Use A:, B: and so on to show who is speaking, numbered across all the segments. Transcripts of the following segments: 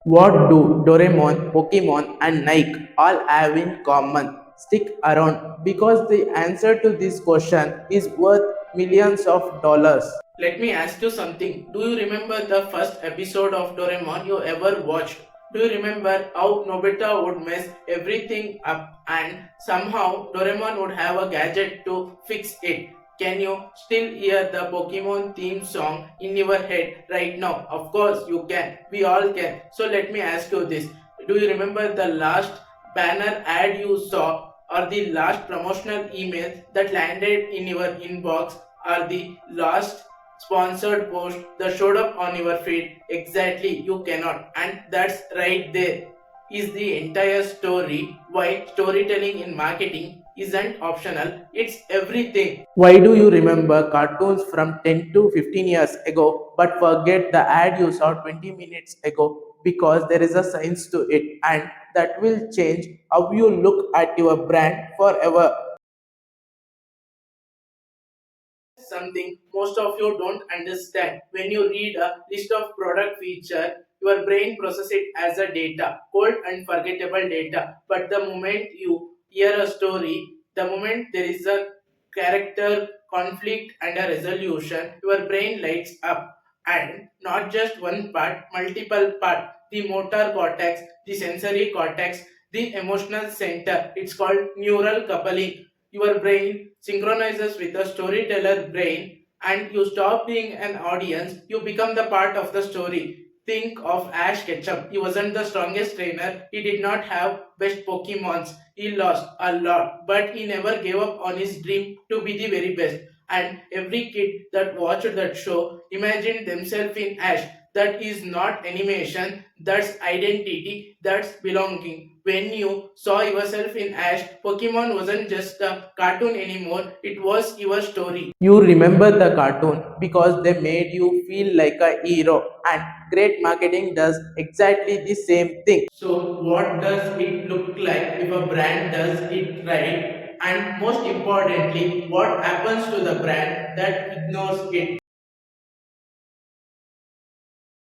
A: What do Doraemon, Pokemon, and Nike all have in common? Stick around because the answer to this question is worth millions of dollars. Let me ask you something. Do you remember the first episode of Doraemon you ever watched? Do you remember how Nobita would mess everything up and somehow Doraemon would have a gadget to fix it? Can you still hear the Pokemon theme song in your head right now? Of course you can. We all can. So let me ask you this. Do you remember the last banner ad you saw or the last promotional email that landed in your inbox or the last sponsored post that showed up on your feed? Exactly, you cannot. And that's right there is the entire story why storytelling in marketing isn't optional, it's everything. Why do you remember cartoons from 10 to 15 years ago but forget the ad you saw 20 minutes ago? Because there is a science to it, and that will change how you look at your brand forever. Something most of you don't understand. When you read a list of product feature, your brain processes it as a data, cold and forgettable data. But the moment you hear a story, the moment there is a character conflict and a resolution, your brain lights up. And not just one part, multiple part. The motor cortex, the sensory cortex, the emotional center. It's called neural coupling. Your brain synchronizes with the storyteller brain and you stop being an audience, you become the part of the story. Think of Ash Ketchum. He wasn't the strongest trainer, he did not have best Pokemons, he lost a lot, but he never gave up on his dream to be the very best. And every kid that watched that show imagined themselves in Ash. That is not animation, that's identity, that's belonging. When you saw yourself in Ash, Pokemon wasn't just a cartoon anymore, it was your story. You remember the cartoon because they made you feel like a hero, and great marketing does exactly the same thing. So, what does it look like if a brand does it right? And most importantly, what happens to the brand that ignores it?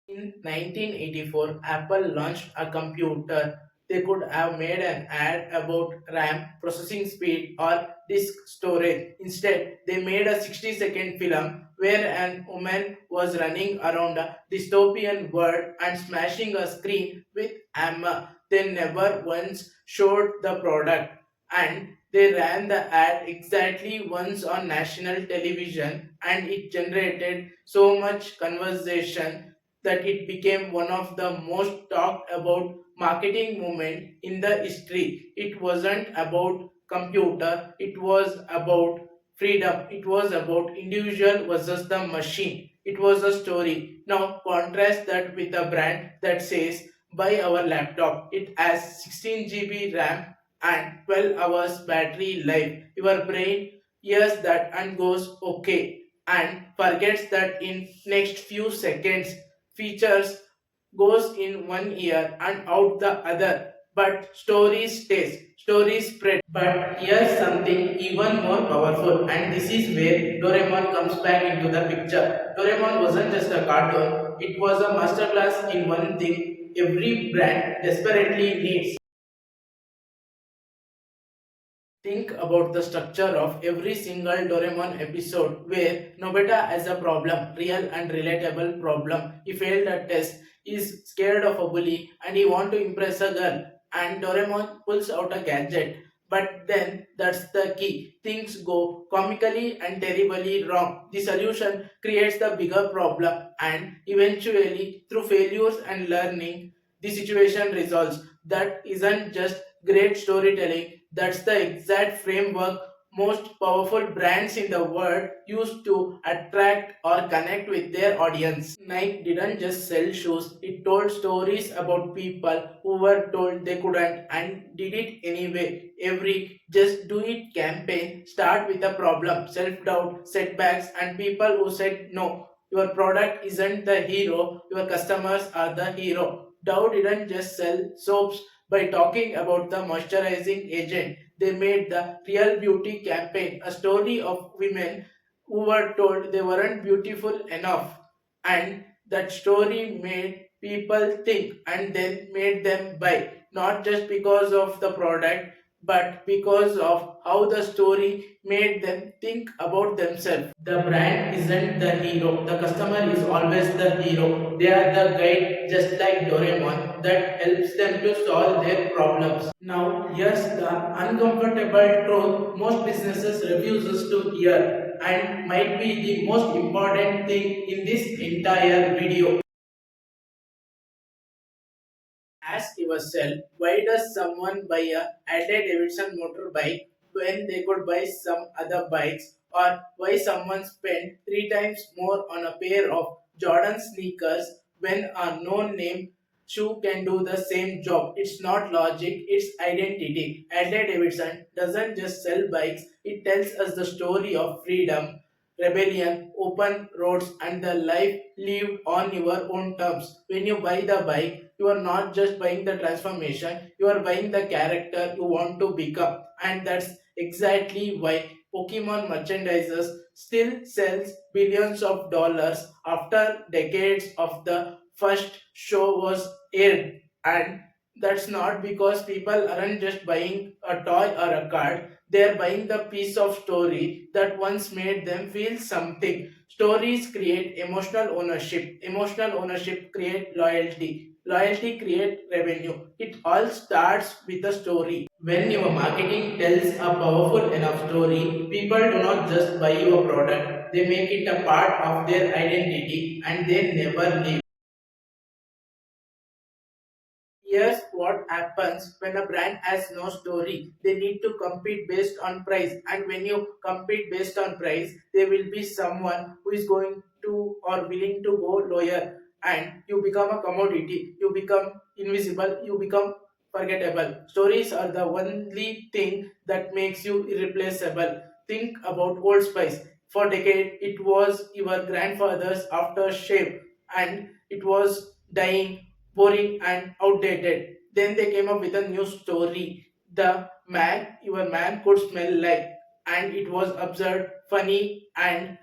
A: In 1984, Apple launched a computer. They could have made an ad about RAM, processing speed, or disk storage. Instead, they made a 60-second film where an woman was running around a dystopian world and smashing a screen with hammer. They never once showed the product, and they ran the ad exactly once on national television, and it generated so much conversation that it became one of the most talked about marketing movement in the history. It wasn't about computer, it was about freedom, it was about individual versus the machine. It was a story. Now contrast that with a brand that says buy our laptop. It has 16 GB RAM and 12 hours battery life. Your brain hears that and goes okay and forgets that in next few seconds features goes in one ear and out the other, but stories stays, stories spread. But here's something even more powerful, and this is where Doraemon comes back into the picture. Doraemon wasn't just a cartoon, it was a masterclass in one thing every brand desperately needs. Think about the structure of every single Doraemon episode where Nobita has a problem, real and relatable problem. He failed a test, is scared of a bully, and he want to impress a girl. And Doraemon pulls out a gadget. But then that's the key. Things go comically and terribly wrong. The solution creates the bigger problem, and eventually, through failures and learning, the situation resolves. That isn't just great storytelling, that's the exact framework most powerful brands in the world use to attract or connect with their audience. Nike didn't just sell shoes, it told stories about people who were told they couldn't and did it anyway. Every Just Do It campaign start with a problem, self-doubt, setbacks, and people who said no. Your product isn't the hero, your customers are the hero. Dow didn't just sell soaps by talking about the moisturizing agent. They made the Real Beauty campaign a story of women who were told they weren't beautiful enough. And that story made people think and then made them buy, not just because of the product, but because of how the story made them think about themselves. The brand isn't the hero, the customer is always the hero. They are the guide, just like Doraemon, that helps them to solve their problems. Now, here's the uncomfortable truth most businesses refuses to hear and might be the most important thing in this entire video. Ask yourself, why does someone buy a Harley-Davidson motorbike when they could buy some other bikes? Or why someone spent three times more on a pair of Jordan sneakers when a no-name shoe can do the same job? It's not logic, it's identity. Harley-Davidson doesn't just sell bikes, it tells us the story of freedom, rebellion, open roads, and the life lived on your own terms. When you buy the bike, you are not just buying the transformation, you are buying the character you want to become. And that's exactly why Pokemon merchandises still sells billions of dollars after decades of the first show was aired. And that's not because people aren't just buying a toy or a card, they're buying the piece of story that once made them feel something. Stories create emotional ownership. Emotional ownership create loyalty. Loyalty create revenue. It all starts with a story. When your marketing tells a powerful enough story, people do not just buy your product, they make it a part of their identity and they never leave. Here's what happens when a brand has no story. They need to compete based on price. And when you compete based on price, there will be someone who is going to or willing to go lower. And you become a commodity. You become invisible. You become forgettable. Stories are the only thing that makes you irreplaceable. Think about Old Spice. For decades, it was your grandfather's aftershave, and it was dying, boring, and outdated. Then they came up with a new story. The man, your man could smell like, and it was absurd, funny, and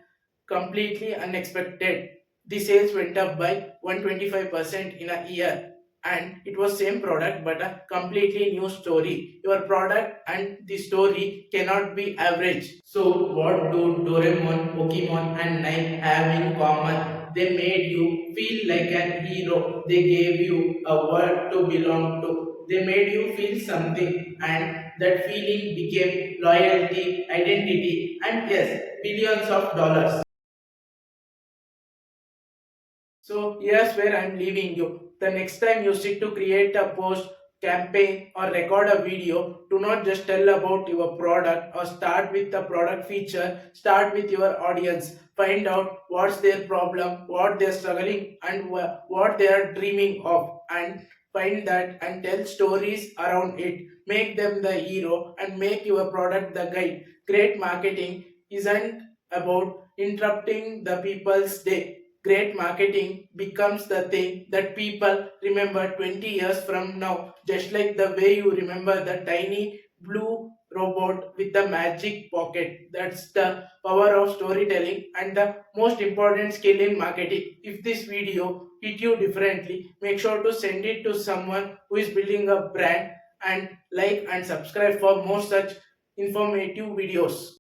A: completely unexpected. The sales went up by 125% in a year. And it was same product but a completely new story. Your product and the story cannot be average. So what do Doraemon, Pokemon and Nike have in common? They made you feel like an hero. They gave you a world to belong to. They made you feel something, and that feeling became loyalty, identity, and yes, billions of dollars. So here's where I'm leaving you. The next time you sit to create a post, campaign, or record a video, do not just tell about your product or start with the product feature. Start with your audience. Find out what's their problem, what they're struggling, and what they are dreaming of. And find that and tell stories around it. Make them the hero and make your product the guide. Great marketing isn't about interrupting the people's day. Great marketing becomes the thing that people remember 20 years from now, just like the way you remember the tiny blue robot with the magic pocket. That's the power of storytelling and the most important skill in marketing. If this video hit you differently, make sure to send it to someone who is building a brand, and like and subscribe for more such informative videos.